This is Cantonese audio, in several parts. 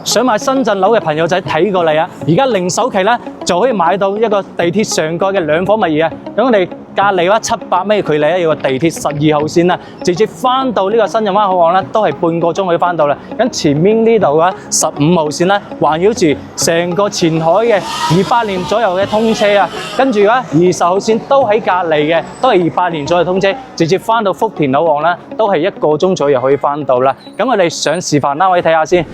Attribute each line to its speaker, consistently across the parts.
Speaker 1: 想買深圳樓嘅朋友仔睇過嚟啊！而家零首期咧就可以買到一個地鐵上蓋嘅兩房物業啊！咁我哋隔離話700米距離咧有個地鐵12號線啦，直接翻到呢個深圳灣口岸咧都係半個鐘可以翻到啦。咁前面呢度嘅15號線咧環繞住成個前海嘅28年左右嘅通車啊，跟住咧20號線都喺隔離嘅，都係28年左右通車，直接翻到福田口岸啦，都係1個鐘左右可以翻到啦。咁我哋上示範單位睇下先。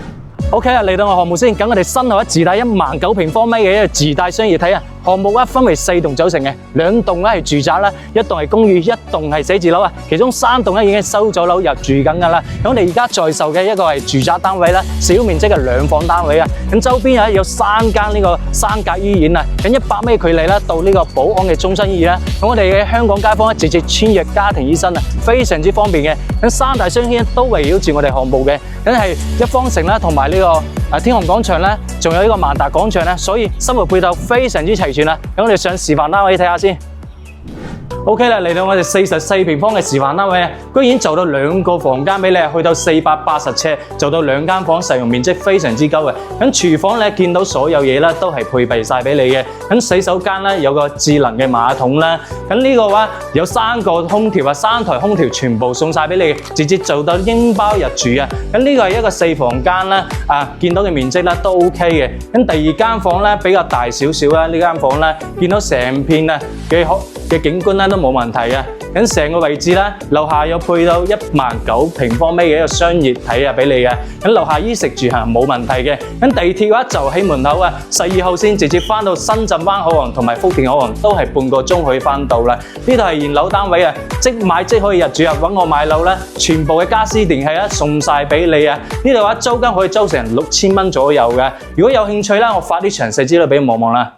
Speaker 1: OK 啊，嚟到我項目先，咁我哋身後自帶19000平方米嘅一個自帶商業體啊。項目分為4棟組成嘅，2棟咧係住宅啦，1棟係公寓，1棟係寫字樓啊。其中3棟咧已經收咗樓入住緊㗎啦。咁我哋而家在售嘅一個係住宅單位啦，小面積嘅2房單位啊。咁周邊有3間呢個三甲醫院啊，咁100米距離啦到呢個寶安嘅中心醫院啦。咁我哋嘅香港街坊咧直接穿越家庭醫生啊，非常之方便嘅。咁3大商圈都圍繞住我哋項目嘅，咁係一方城啦，同埋呢個天河廣場咧，仲有呢個萬達廣場咧，所以生活配套非常之齊全啦。咁我哋上示範單位睇下先。OK 啦，嚟到我哋44平方嘅示範單位啊，居然做到2個房間俾你，去到480尺，做到2間房，實用面積非常之高嘅。咁廚房咧見到所有嘢啦，都係配備晒俾你嘅。咁洗手間咧有個智能嘅馬桶啦。咁呢個話有3個空調啊，3台空調全部送晒俾你，直接做到應包入住啊。咁呢個係一個4房間啦，見到嘅面積咧都 OK 嘅。咁第2間房咧比較大少少啦，呢間房咧見到成片嘅景觀咧都冇問題嘅。咁成個位置咧，樓下有配到19000平方米嘅一個商業體啊，俾你嘅。咁樓下衣食住行冇問題嘅。咁地鐵嘅話就喺門口啊，12號線直接翻到深圳灣口岸同埋福田口岸都係半個鐘可以翻到啦。呢度係現樓單位啊，即買即可以入住啊，揾我買樓咧，全部嘅家私電器啊送晒俾你啊。呢度嘅話租金可以租成6000蚊左右嘅。如果有興趣咧，我發啲詳細資料俾你望望啦。